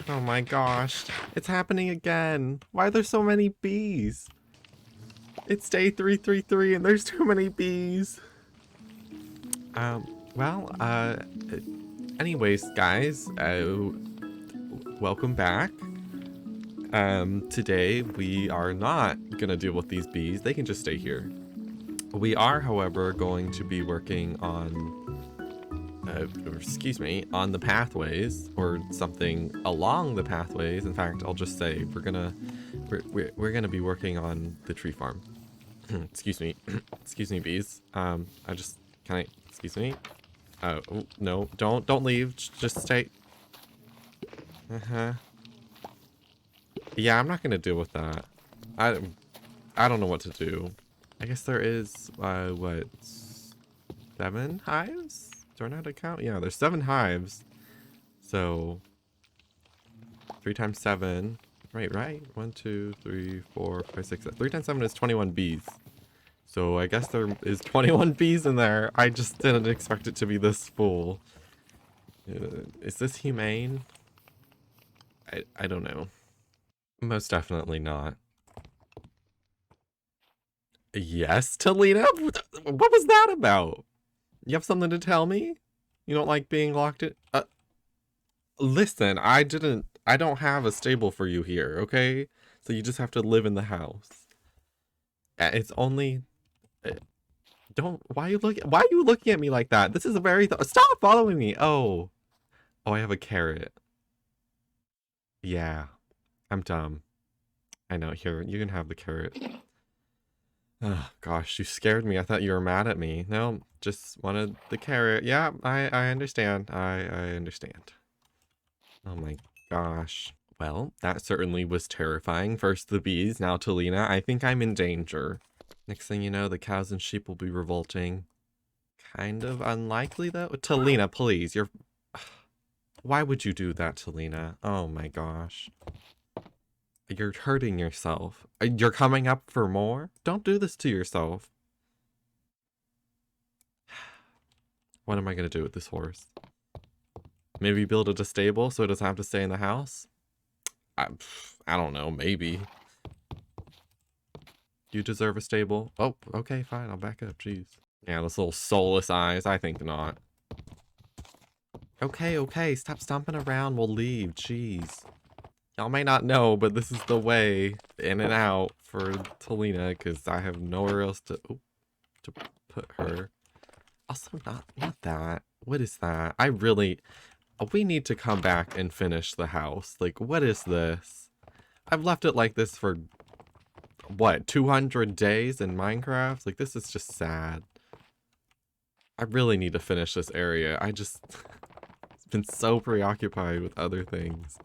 Oh my gosh, it's happening again. Why are there so many bees? It's day 333 and there's too many bees. Well, anyways, guys, welcome back. Today we are not gonna deal with these bees. They can just stay here. We are, however, going to be working on on the pathways, or something along the pathways. In fact, I'll just say we're gonna be working on the tree farm. Excuse me, excuse me, bees. Excuse me. Oh no, don't leave. Just stay. Yeah, I'm not gonna deal with that. I don't know what to do. I guess there is what, 7 hives? Do I know how to count? Yeah, there's 7 hives. So 3 times 7. Right. 1, 2, 3, 4, 5, 6. 3 times 7 is 21 bees. So I guess there is 21 bees in there. I just didn't expect it to be this full. Is this humane? I don't know. Most definitely not. Yes, Talina? What was that about? You have something to tell me? You don't like being locked in? Listen, I don't have a stable for you here, okay? So you just have to live in the house. It's only... why are you looking at me like that? This is a very... Stop following me! Oh, I have a carrot. Yeah, I'm dumb. I know, here, you can have the carrot. Oh, gosh, you scared me. I thought you were mad at me. No, just wanted the carrot. Yeah, I understand. I understand. Oh my gosh. Well, that certainly was terrifying. First the bees, now Talina. I think I'm in danger. Next thing you know, the cows and sheep will be revolting. Kind of unlikely, though. Talina, please. Why would you do that, Talina? Oh my gosh. You're hurting yourself. You're coming up for more? Don't do this to yourself. What am I going to do with this horse? Maybe build it a stable so it doesn't have to stay in the house? I don't know, maybe. You deserve a stable. Oh, okay, fine, I'll back up, jeez. Yeah, those little soulless eyes, I think not. Okay, stop stomping around, we'll leave, jeez. Y'all may not know, but this is the way in and out for Talina, because I have nowhere else to put her. Also, not that. What is that? We need to come back and finish the house. Like, what is this? I've left it like this for, what, 200 days in Minecraft? Like, this is just sad. I really need to finish this area. It's been so preoccupied with other things.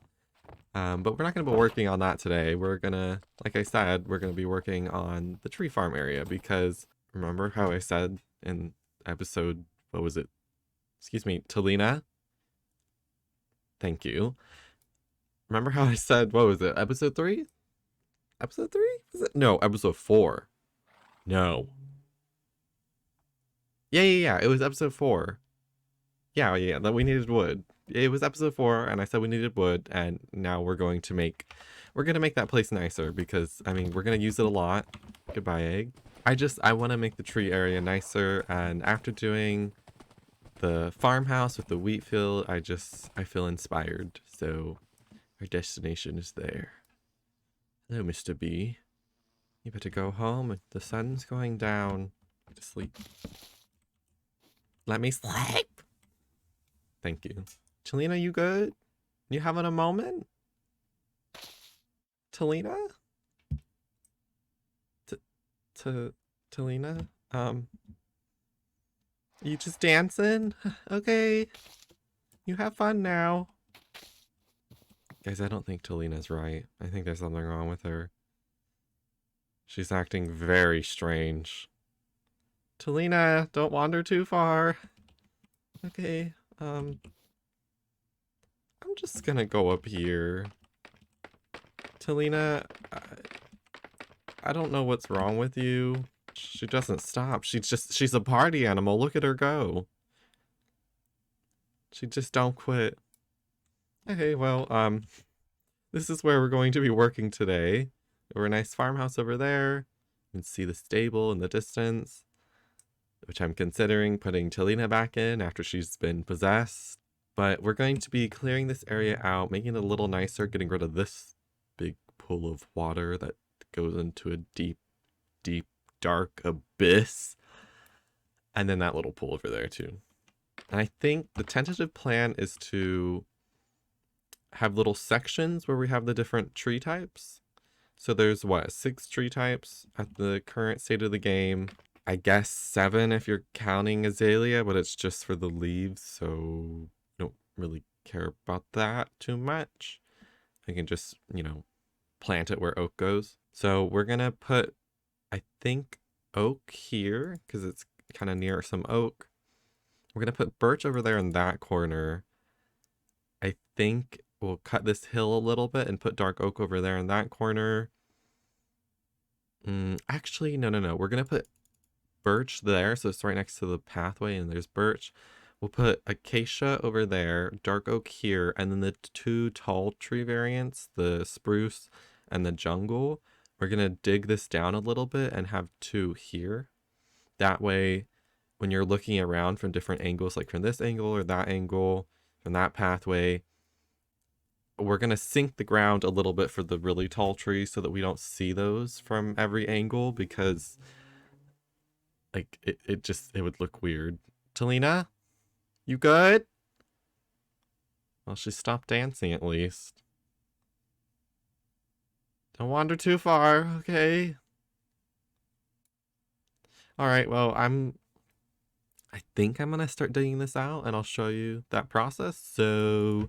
But we're not going to be working on that today. We're going to, like I said, we're going to be working on the tree farm area, because remember how I said in episode, what was it? Excuse me, Talina? Thank you. Remember how I said, what was it, episode 3? Episode 3? Was it? No, episode 4. No. Yeah, it was episode 4. Yeah, that we needed wood. It was episode 4, and I said we needed wood, and now we're going to make that place nicer, because, I mean, we're going to use it a lot. Goodbye, egg. I want to make the tree area nicer, and after doing the farmhouse with the wheat field, I feel inspired, so our destination is there. Hello, Mr. B. You better go home. The sun's going down. Go to sleep. Let me sleep. Thank you. Talina, you good? You having a moment? Talina? Talina? You just dancing? Okay. You have fun now. Guys, I don't think Talina's right. I think there's something wrong with her. She's acting very strange. Talina, don't wander too far. Okay, I'm just gonna go up here. Talina, I don't know what's wrong with you. She doesn't stop. She's a party animal. Look at her go. She just don't quit. Hey, well, this is where we're going to be working today. We're a nice farmhouse over there. You can see the stable in the distance, which I'm considering putting Talina back in after she's been possessed. But we're going to be clearing this area out, making it a little nicer, getting rid of this big pool of water that goes into a deep, deep, dark abyss. And then that little pool over there too. And I think the tentative plan is to have little sections where we have the different tree types. So there's what, 6 tree types at the current state of the game. I guess 7 if you're counting azalea, but it's just for the leaves, so I don't really care about that too much. I can just, you know, plant it where oak goes. So we're gonna put, I think, oak here because it's kind of near some oak. We're gonna put birch over there in that corner. I think we'll cut this hill a little bit and put dark oak over there in that corner. Actually, no. We're gonna put birch there, so it's right next to the pathway, and there's birch. We'll put acacia over there, dark oak here, and then the 2 tall tree variants, the spruce and the jungle. We're gonna dig this down a little bit and have 2 here. That way, when you're looking around from different angles, like from this angle or that angle, from that pathway, we're going to sink the ground a little bit for the really tall trees so that we don't see those from every angle, because like it would look weird. Talina, you good? Well, she stopped dancing at least. Don't wander too far, okay? All right, well, I think I'm going to start digging this out and I'll show you that process. So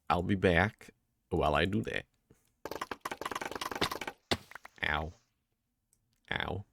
I'll be back while I do that. Ow. Ow.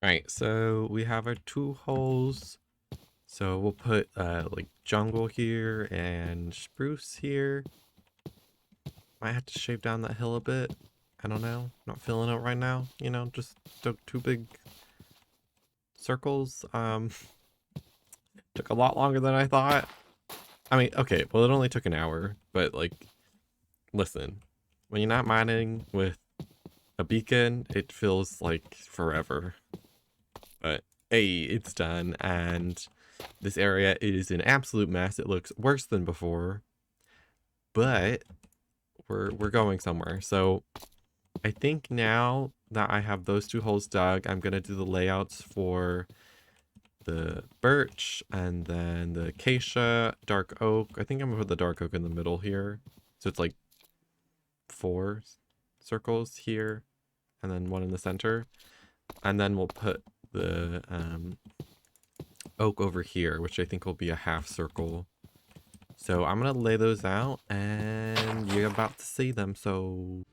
Alright, so we have our 2 holes. So we'll put like jungle here and spruce here. Might have to shave down that hill a bit. I don't know. Not feeling it right now. You know, just 2 big circles. Took a lot longer than I thought. I mean, okay, well it only took an hour, but like, listen, when you're not mining with a beacon, it feels like forever. But hey, it's done, and this area is an absolute mess. It looks worse than before, but we're going somewhere. So I think now that I have those 2 holes dug, I'm gonna do the layouts for the birch and then the acacia, dark oak. I think I'm gonna put the dark oak in the middle here, so it's like 4 circles here and then 1 in the center, and then we'll put the oak over here, which I think will be a half circle. So I'm gonna lay those out and you're about to see them. So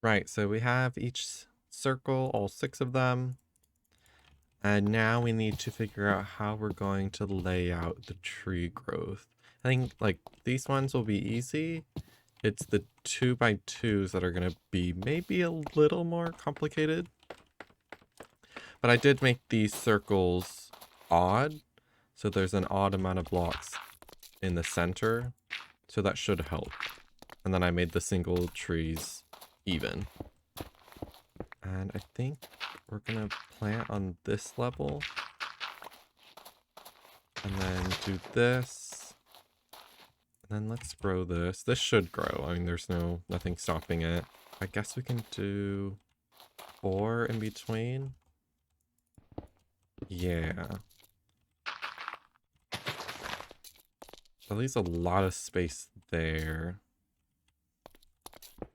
right, so we have each circle, all 6 of them. And now we need to figure out how we're going to lay out the tree growth. I think like these ones will be easy. It's the 2x2s that are going to be maybe a little more complicated. But I did make these circles odd. So there's an odd amount of blocks in the center. So that should help. And then I made the single trees even. And I think we're gonna plant on this level. And then do this. And then let's grow this. This should grow. I mean, there's nothing stopping it. I guess we can do 4 in between. Yeah. At least a lot of space there.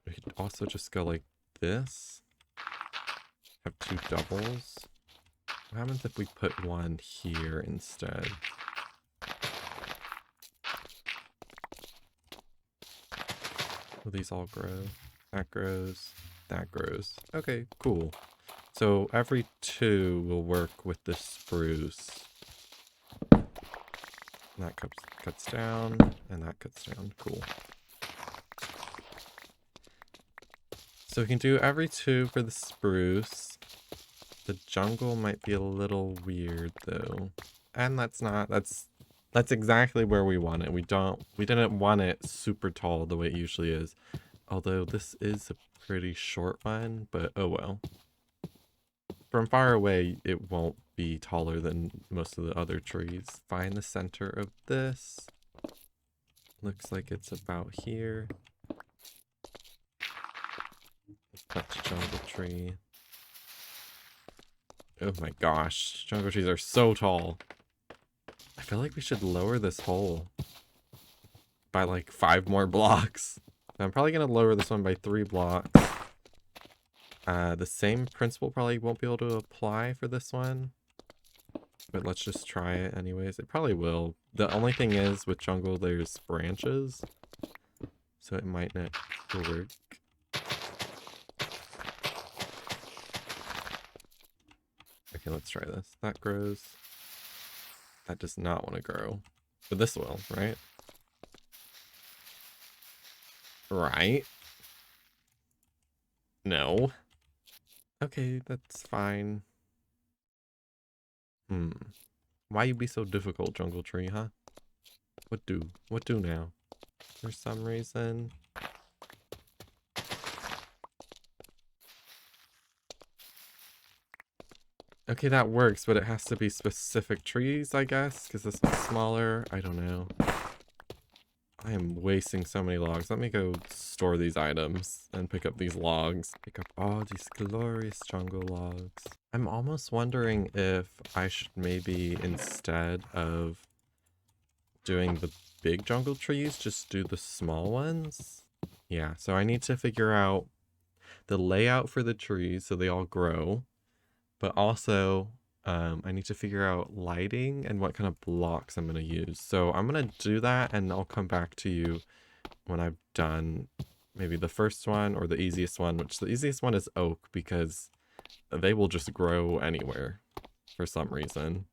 We could also just go like this. Have 2 doubles. What happens if we put 1 here instead? Will these all grow? That grows. That grows. Okay, cool. So every 2 will work with the spruce. And that cuts down, and that cuts down. Cool. So we can do every 2 for the spruce. The jungle might be a little weird though. And that's exactly where we want it. We didn't want it super tall the way it usually is. Although this is a pretty short one, but oh well. From far away, it won't be taller than most of the other trees. Find the center of this. Looks like it's about here. That's jungle tree. Oh my gosh, jungle trees are so tall. I feel like we should lower this hole by like 5 more blocks. I'm probably going to lower this one by 3 blocks. The same principle probably won't be able to apply for this one. But let's just try it anyways. It probably will. The only thing is with jungle there's branches. So it might not work. Okay, let's try this. That grows. That does not want to grow. But this will, right? Right. No. Okay, that's fine. Why you be so difficult, Jungle Tree, huh? What do? What do now? For some reason. Okay, that works, but it has to be specific trees, I guess, because this one's smaller. I don't know. I am wasting so many logs. Let me go store these items and pick up these logs. Pick up all these glorious jungle logs. I'm almost wondering if I should maybe, instead of doing the big jungle trees, just do the small ones. Yeah, so I need to figure out the layout for the trees so they all grow, but also I need to figure out lighting and what kind of blocks I'm going to use. So I'm going to do that, and I'll come back to you when I've done maybe the first one or the easiest one, which the easiest one is oak because they will just grow anywhere for some reason.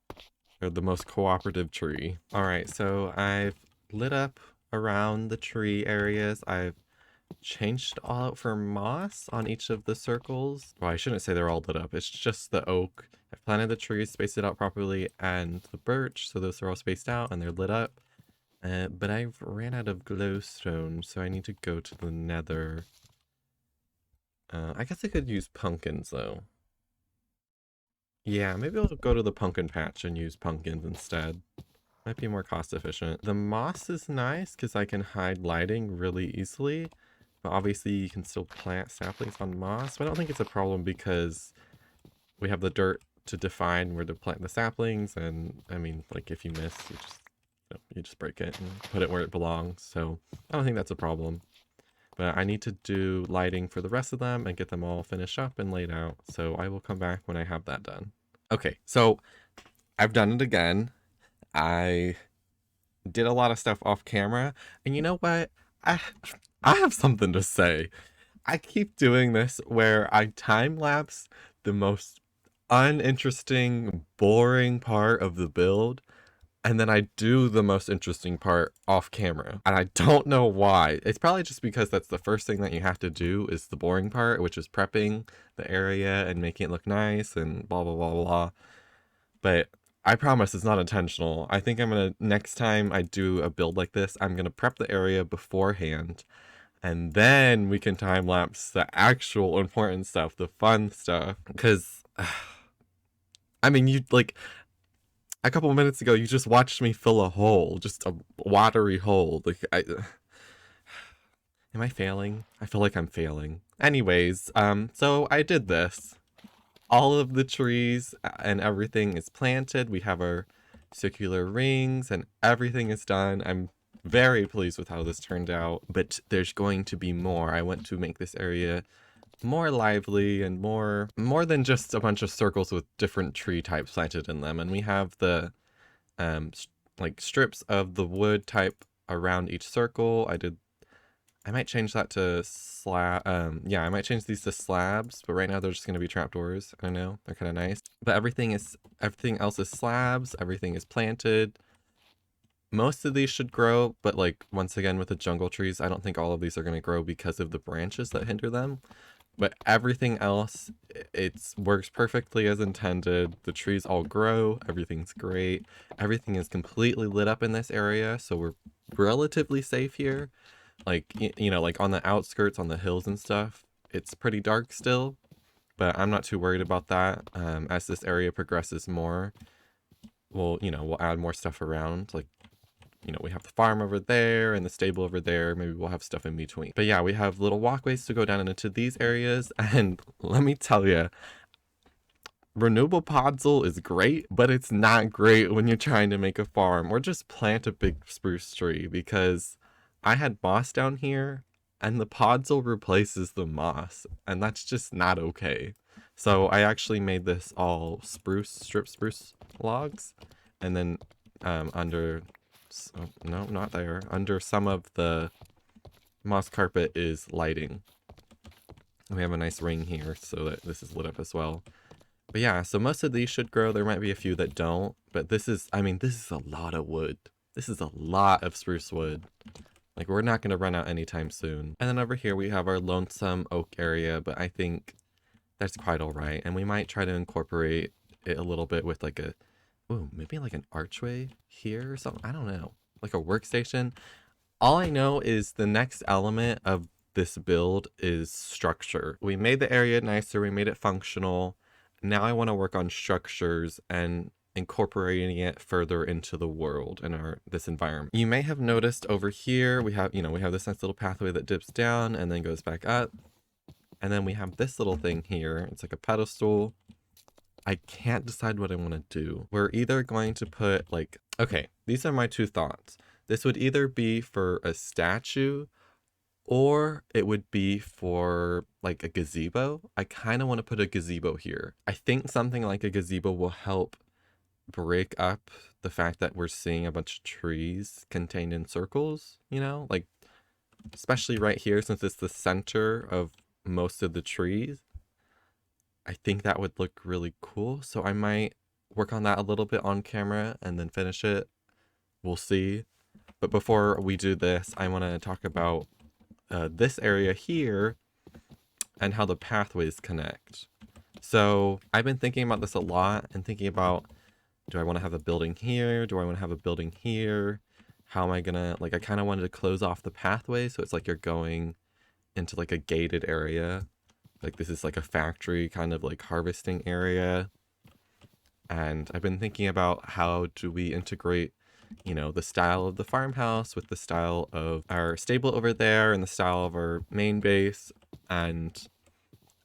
They're the most cooperative tree. All right, so I've lit up around the tree areas. I've changed it all out for moss on each of the circles. Well, I shouldn't say they're all lit up. It's just the oak. I've planted the trees, spaced it out properly, and the birch, so those are all spaced out and they're lit up. But I've ran out of glowstone, so I need to go to the nether. I guess I could use pumpkins, though. Yeah, maybe I'll go to the pumpkin patch and use pumpkins instead. Might be more cost efficient. The moss is nice because I can hide lighting really easily. But obviously you can still plant saplings on moss. But I don't think it's a problem because we have the dirt to define where to plant the saplings. And I mean, like if you miss, you just break it and put it where it belongs. So I don't think that's a problem. But I need to do lighting for the rest of them and get them all finished up and laid out. So I will come back when I have that done. Okay, so I've done it again. I did a lot of stuff off camera. And you know what? I have something to say. I keep doing this where I time-lapse the most uninteresting, boring part of the build, and then I do the most interesting part off camera. And I don't know why. It's probably just because that's the first thing that you have to do is the boring part, which is prepping the area and making it look nice and blah, blah, blah, blah. But I promise it's not intentional. I think I'm gonna, next time I do a build like this, I'm gonna prep the area beforehand. And then we can time lapse the actual important stuff, the fun stuff. Because, I mean, you like, a couple minutes ago, you just watched me fill a hole, just a watery hole. Like, am I failing? I feel like I'm failing. Anyways, so I did this. All of the trees and everything is planted. We have our circular rings and everything is done. I'm very pleased with how this turned out, but there's going to be more. I want to make this area more lively and more than just a bunch of circles with different tree types planted in them. And we have the like strips of the wood type around each circle. I might change that to yeah, I might change these to slabs, but right now they're just going to be trapdoors. I know they're kind of nice, but everything else is slabs. Everything is planted. Most of these should grow, but like once again with the jungle trees, I don't think all of these are going to grow because of the branches that hinder them. But everything else, it works perfectly as intended. The trees all grow. Everything's great. Everything is completely lit up in this area, so we're relatively safe here. Like, you know, like on the outskirts, on the hills and stuff, it's pretty dark still, but I'm not too worried about that. As this area progresses more, we'll add more stuff around. Like, you know, we have the farm over there and the stable over there. Maybe we'll have stuff in between. But yeah, we have little walkways to go down into these areas. And let me tell you, renewable podzol is great, but it's not great when you're trying to make a farm or just plant a big spruce tree, because I had moss down here and the podzol replaces the moss, and that's just not okay. So I actually made this all strip spruce logs, and then under some of the moss carpet is lighting. We have a nice ring here so that this is lit up as well. But yeah, so most of these should grow. There might be a few that don't, but this is a lot of wood. This is a lot of spruce wood. Like, we're not going to run out anytime soon. And then over here we have our lonesome oak area, but I think that's quite all right. And we might try to incorporate it a little bit with like a, ooh, maybe like an archway here or something. I don't know. Like a workstation. All I know is the next element of this build is structure. We made the area nicer. We made it functional. Now I want to work on structures and incorporating it further into the world and this environment. You may have noticed over here, we have this nice little pathway that dips down and then goes back up. And then we have this little thing here. It's like a pedestal. I can't decide what I want to do. We're either going to put like, okay, these are my two thoughts. This would either be for a statue or it would be for like a gazebo. I kind of want to put a gazebo here. I think something like a gazebo will help break up the fact that we're seeing a bunch of trees contained in circles, you know, like especially right here since it's the center of most of the trees. I think that would look really cool. So I might work on that a little bit on camera and then finish it. We'll see. But before we do this, I want to talk about this area here and how the pathways connect. So I've been thinking about this a lot and thinking about, do I want to have a building here? Do I want to have a building here? How am I gonna, like, I kind of wanted to close off the pathway so it's like you're going into like a gated area. Like this is like a factory kind of like harvesting area. And I've been thinking about how do we integrate, you know, the style of the farmhouse with the style of our stable over there and the style of our main base. And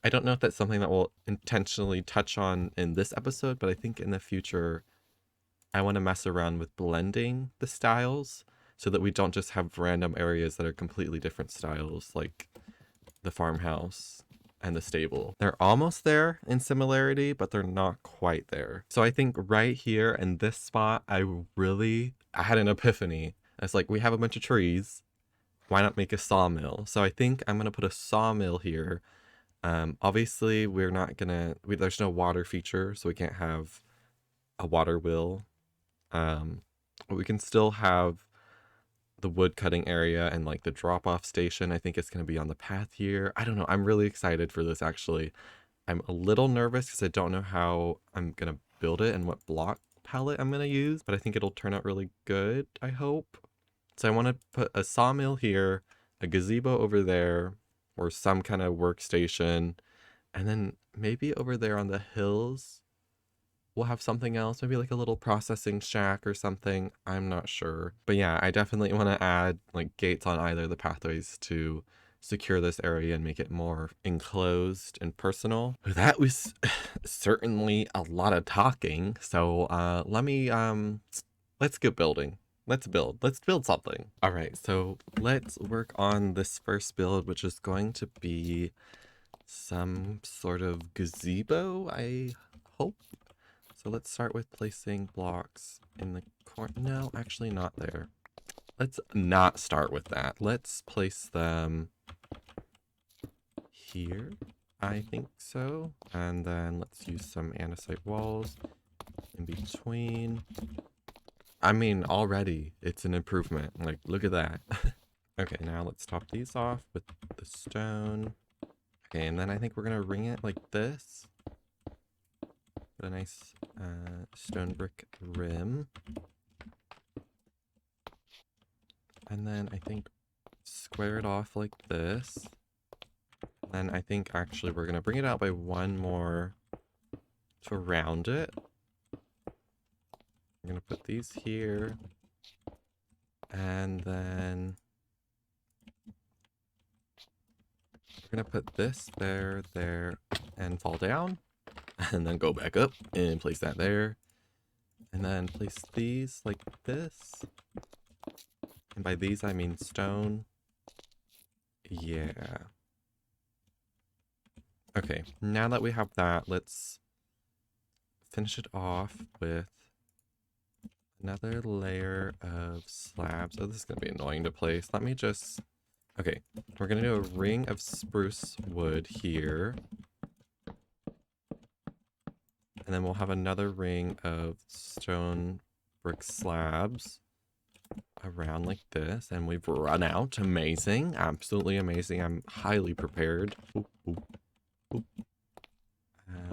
I don't know if that's something that we'll intentionally touch on in this episode, but I think in the future, I want to mess around with blending the styles so that we don't just have random areas that are completely different styles, like the farmhouse and the stable. They're almost there in similarity, but they're not quite there. So I think right here in this spot, I had an epiphany. It's like, we have a bunch of trees. Why not make a sawmill? So I think I'm going to put a sawmill here. Obviously we're not gonna, there's no water feature, so we can't have a water wheel. But we can still have the wood cutting area and like the drop off station. I think it's going to be on the path here. I don't know. I'm really excited for this actually. I'm a little nervous because I don't know how I'm going to build it and what block palette I'm going to use, but I think it'll turn out really good, I hope. So I want to put a sawmill here, a gazebo over there, or some kind of workstation, and then maybe over there on the hills we'll have something else, maybe like a little processing shack or something. I'm not sure. But yeah, I definitely want to add like gates on either of the pathways to secure this area and make it more enclosed and personal. That was certainly a lot of talking. So let's get building. Let's build something. All right, so let's work on this first build, which is going to be some sort of gazebo, I hope. So let's start with placing blocks in the corner. No, actually not there. Let's not start with that. Let's place them here. I think so. And then let's use some andesite walls in between. I mean, already it's an improvement. Like, look at that. Okay, now let's top these off with the stone. Okay, and then I think we're gonna ring it like this. Put a nice stone brick rim. And then I think square it off like this. Then I think actually we're gonna bring it out by one more to round it. I'm gonna put these here. And then we're gonna put this there, and fall down. And then go back up and place that there. And then place these like this. And by these I mean stone. Yeah. Okay, now that we have that, let's finish it off with another layer of slabs. Oh, this is gonna be annoying to place. Let me just... Okay, we're gonna do a ring of spruce wood here. And then we'll have another ring of stone brick slabs. around like this, and we've run out. Amazing. Absolutely amazing. I'm highly prepared. Ooh, ooh, ooh.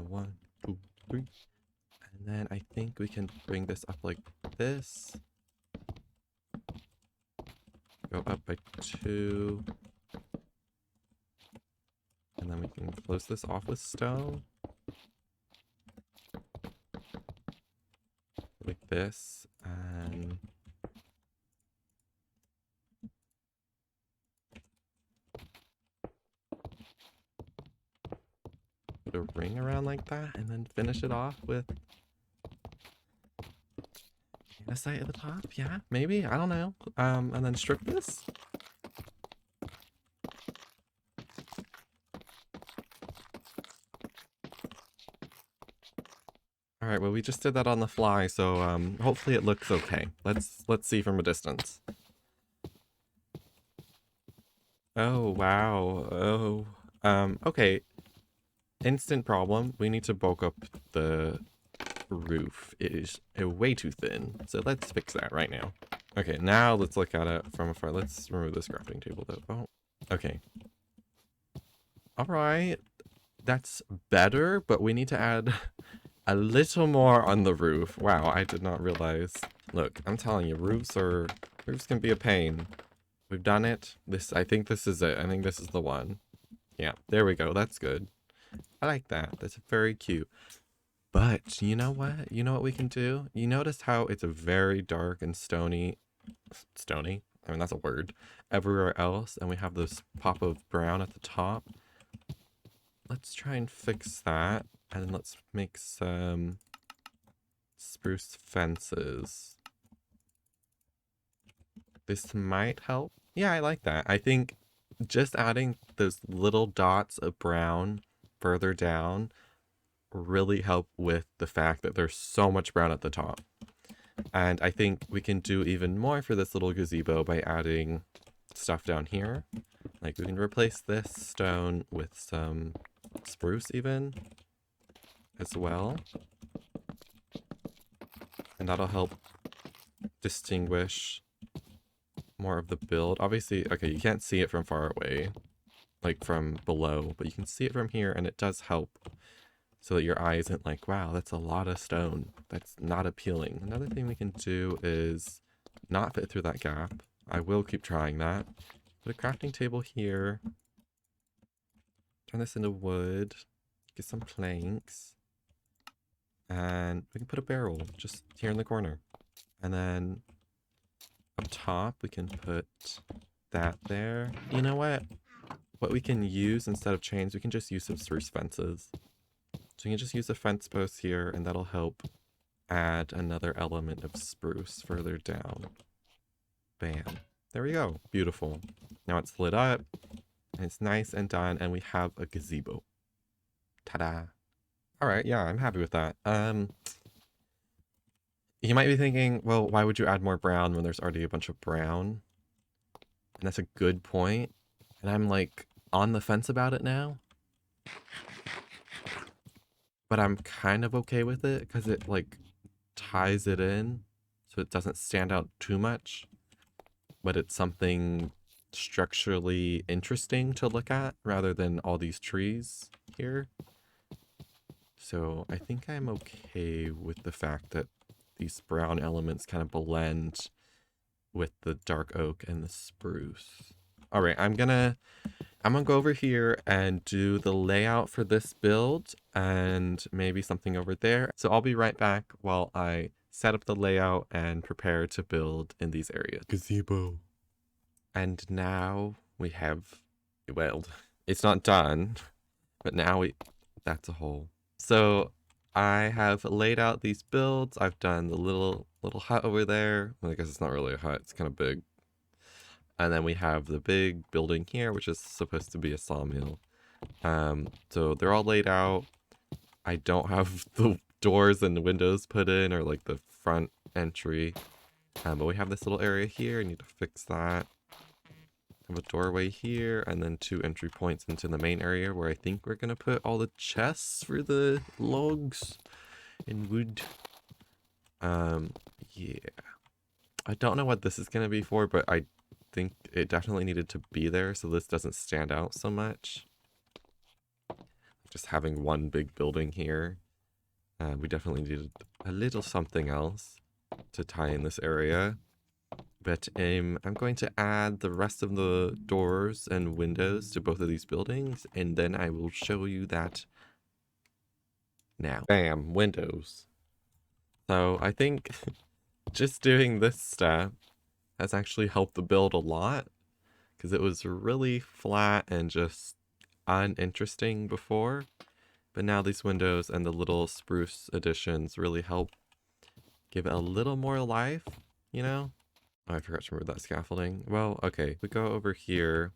1, 2, 3. And then I think we can bring this up like this. Go up by 2. And then we can close this off with stone. Like this. And put a ring around like that. And then finish it off with andesite at the top. Yeah, maybe. I don't know. And then strip this. All right, well, we just did that on the fly, so hopefully it looks okay. Let's see from a distance. Oh, wow. Oh. Okay. Instant problem. We need to bulk up the roof. It is way too thin. So let's fix that right now. Okay, now let's look at it from afar. Let's remove this crafting table though. Oh, okay. All right. That's better, but we need to add a little more on the roof. Wow, I did not realize. Look, I'm telling you, roofs can be a pain. We've done it. I think this is it. I think this is the one. Yeah, there we go. That's good. I like that. That's very cute. But you know what? You know what we can do? You notice how it's a very dark and stony? I mean, that's a word. Everywhere else, and we have this pop of brown at the top. Let's try and fix that, and then let's make some spruce fences. This might help. Yeah, I like that. I think just adding those little dots of brown further down really help with the fact that there's so much brown at the top. And I think we can do even more for this little gazebo by adding stuff down here. Like we can replace this stone with some spruce even as well. And that'll help distinguish more of the build. Obviously, okay, you can't see it from far away, like from below, but you can see it from here, and it does help so that your eye isn't like, wow, that's a lot of stone. That's not appealing. Another thing we can do is not fit through that gap. I will keep trying that. Put a crafting table here. Turn this into wood. Get some planks. And we can put a barrel just here in the corner. And then up top, we can put that there. You know what? What we can use instead of chains, we can just use some spruce fences. So you can just use a fence post here, and that'll help add another element of spruce further down. Bam. There we go. Beautiful. Now it's lit up, and it's nice and done, and we have a gazebo. Ta-da. All right, yeah, I'm happy with that. You might be thinking, well, why would you add more brown when there's already a bunch of brown? And that's a good point. And I'm like on the fence about it now. But I'm kind of okay with it because it like ties it in so it doesn't stand out too much. But it's something structurally interesting to look at rather than all these trees here. So I think I'm okay with the fact that these brown elements kind of blend with the dark oak and the spruce. All right, I'm gonna go over here and do the layout for this build and maybe something over there. So I'll be right back while I set up the layout and prepare to build in these areas. Gazebo. And now we have, well, it's not done, but now that's a hole. So I have laid out these builds. I've done the little hut over there. Well, I guess it's not really a hut. It's kind of big. And then we have the big building here, which is supposed to be a sawmill. So they're all laid out. I don't have the doors and the windows put in or like the front entry. But we have this little area here. I need to fix that. Have a doorway here and then 2 entry points into the main area where I think we're gonna put all the chests for the logs and wood. Yeah. I don't know what this is going to be for, but I think it definitely needed to be there so this doesn't stand out so much. Just having one big building here. We definitely needed a little something else to tie in this area. But I'm going to add the rest of the doors and windows to both of these buildings, and then I will show you that now. Bam, windows. So I think just doing this step has actually helped the build a lot, because it was really flat and just uninteresting before. But now these windows and the little spruce additions really help give it a little more life, you know? Oh, I forgot to remove that scaffolding. Well, okay, we go over here.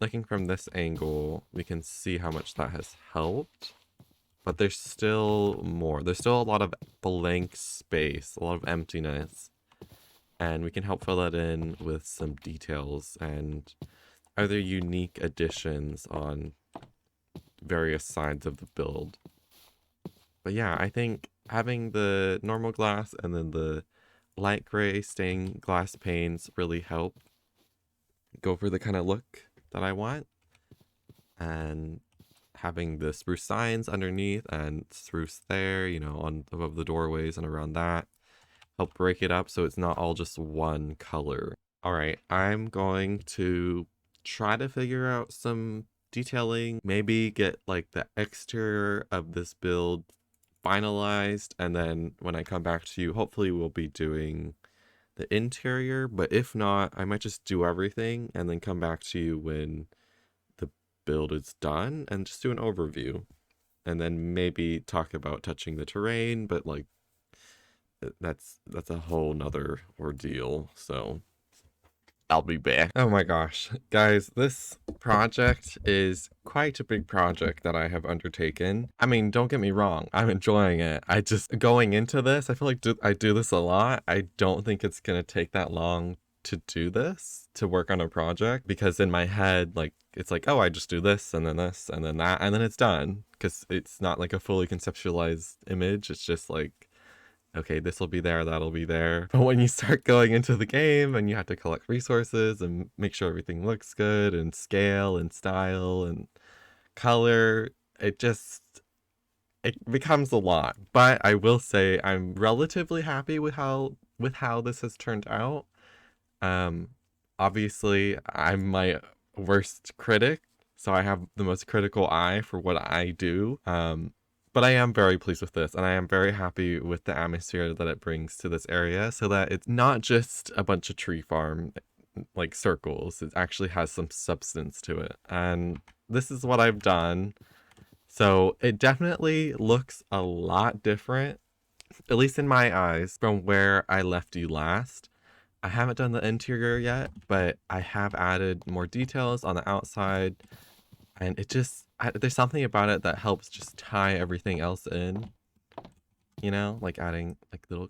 Looking from this angle, we can see how much that has helped. But there's still more. There's still a lot of blank space, a lot of emptiness. And we can help fill that in with some details and other unique additions on various sides of the build. But yeah, I think having the normal glass and then the light gray stained glass panes really help go for the kind of look that I want. And having the spruce signs underneath and spruce there, you know, on above the doorways and around that, help break it up so it's not all just one color. All right, I'm going to try to figure out some detailing, maybe get like the exterior of this build finalized, and then when I come back to you, hopefully we'll be doing the interior, but if not, I might just do everything and then come back to you when the build is done and just do an overview, and then maybe talk about touching the terrain, but like that's a whole nother ordeal, so I'll be back. Oh my gosh, guys, this project is quite a big project that I have undertaken. I mean, don't get me wrong, I'm enjoying it. I just, going into this, I feel like I do this a lot. I don't think it's gonna take that long to do this, to work on a project, because in my head, like, it's like, oh, I just do this, and then this, and then that, and then it's done. Because it's not like a fully conceptualized image, it's just like, okay, this will be there, that'll be there. But when you start going into the game and you have to collect resources and make sure everything looks good and scale and style and color, it becomes a lot. But I will say I'm relatively happy with how this has turned out. Um, Obviously I'm my worst critic, so I have the most critical eye for what I do. But I am very pleased with this, and I am very happy with the atmosphere that it brings to this area, so that it's not just a bunch of tree farm, like circles. It actually has some substance to it. And this is what I've done. So it definitely looks a lot different, at least in my eyes, from where I left you last. I haven't done the interior yet, but I have added more details on the outside, and it just, there's something about it that helps just tie everything else in, you know, like adding like little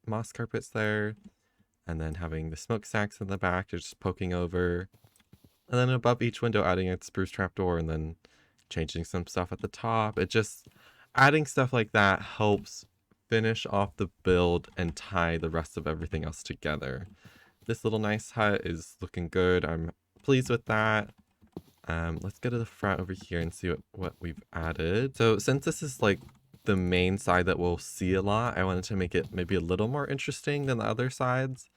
moss carpets there, and then having the smokestacks in the back, just poking over, and then above each window adding a spruce trapdoor, and then changing some stuff at the top. It just, adding stuff like that helps finish off the build and tie the rest of everything else together. This little nice hut is looking good. I'm pleased with that. Let's go to the front over here and see what we've added. So since this is like the main side that we'll see a lot, I wanted to make it maybe a little more interesting than the other sides.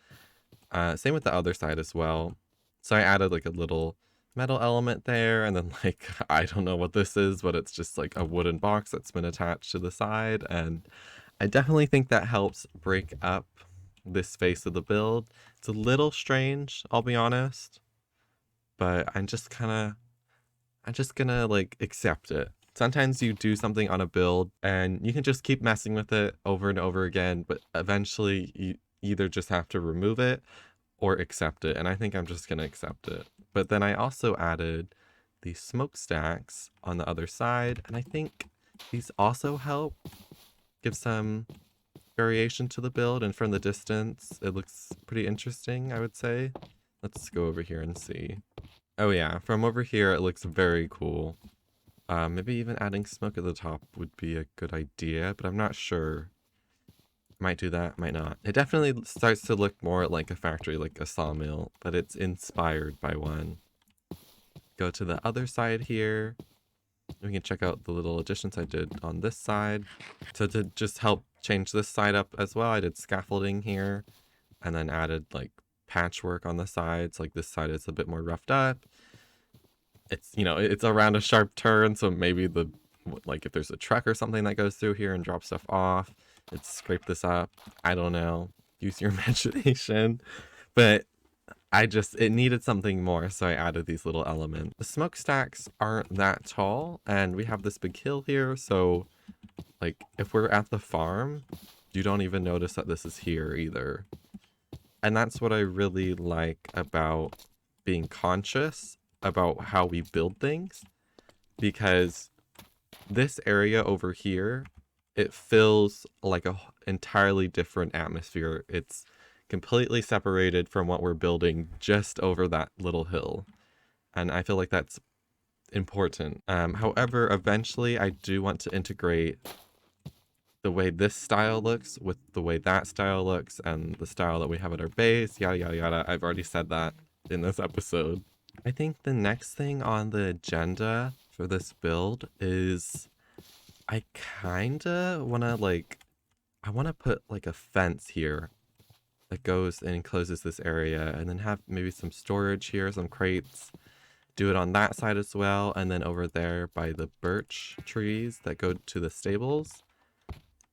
Same with the other side as well. So I added like a little metal element there, and then like, I don't know what this is, but it's just like a wooden box that's been attached to the side, and I definitely think that helps break up this face of the build. It's a little strange, I'll be honest, but I'm just gonna like accept it. Sometimes you do something on a build and you can just keep messing with it over and over again, but eventually you either just have to remove it or accept it, and I think I'm just gonna accept it. But then I also added these smokestacks on the other side, and I think these also help give some variation to the build, and from the distance it looks pretty interesting, I would say. Let's go over here and see. Oh yeah, from over here it looks very cool. Maybe even adding smoke at the top would be a good idea, but I'm not sure. Might do that, might not. It definitely starts to look more like a factory, like a sawmill, but it's inspired by one. Go to the other side here. We can check out the little additions I did on this side. So to just help change this side up as well, I did scaffolding here and then added like patchwork on the sides. Like this side is a bit more roughed up. It's, you know, it's around a sharp turn, so maybe like if there's a truck or something that goes through here and drops stuff off, let's scrape this up. I don't know. Use your imagination. But it needed something more, so I added these little elements. The smokestacks aren't that tall, and we have this big hill here, so like if we're at the farm, you don't even notice that this is here either. And that's what I really like about being conscious about how we build things, because this area over here, it feels like a entirely different atmosphere. It's completely separated from what we're building just over that little hill. And I feel like that's important. However, eventually I do want to integrate the way this style looks with the way that style looks and the style that we have at our base, yada, yada, yada. I've already said that in this episode. I think the next thing on the agenda for this build is I kinda wanna I wanna put like a fence here that goes and encloses this area, and then have maybe some storage here, some crates. Do it on that side as well, and then over there by the birch trees that go to the stables.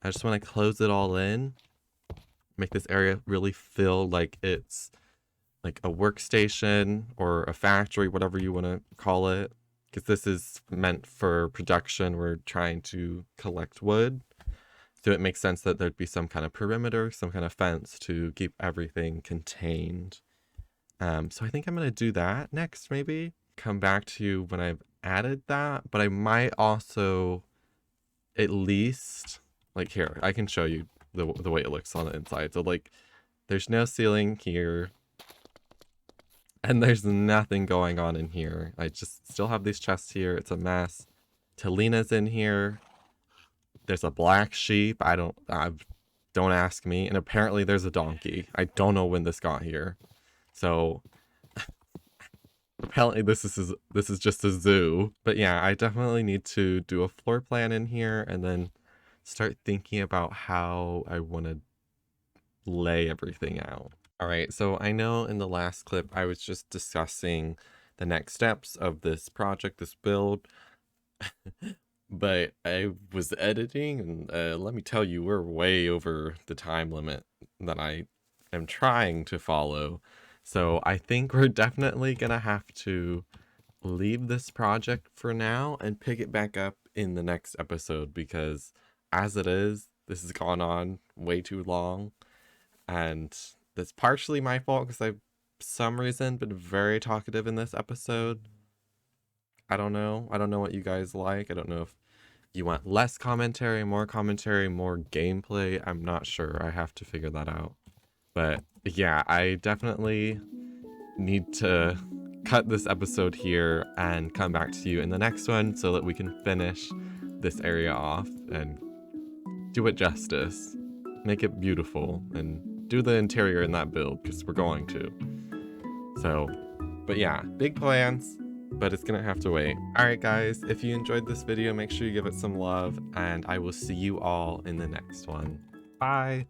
I just want to close it all in, make this area really feel like it's like a workstation or a factory, whatever you want to call it, because this is meant for production. We're trying to collect wood. So it makes sense that there'd be some kind of perimeter, some kind of fence to keep everything contained. So I think I'm going to do that next, maybe. Come back to you when I've added that, but I might also at least, like here, I can show you the way it looks on the inside. So like, there's no ceiling here, and there's nothing going on in here. I just still have these chests here. It's a mess. Talina's in here. There's a black sheep. Don't ask me. And apparently there's a donkey. I don't know when this got here. So apparently this is just a zoo. But yeah, I definitely need to do a floor plan in here and then start thinking about how I want to lay everything out. All right, so I know in the last clip I was just discussing the next steps of this project, this build. But I was editing, and let me tell you, we're way over the time limit that I am trying to follow. So I think we're definitely gonna have to leave this project for now and pick it back up in the next episode, because as it is, this has gone on way too long, and that's partially my fault because I've, for some reason, been very talkative in this episode. I don't know what you guys like. I don't know if you want less commentary, more gameplay. I'm not sure. I have to figure that out. But yeah, I definitely need to cut this episode here and come back to you in the next one so that we can finish this area off and do it justice. Make it beautiful and do the interior in that build, because we're going to. So, but yeah, big plans, but it's gonna have to wait. Alright guys, if you enjoyed this video, make sure you give it some love, and I will see you all in the next one. Bye!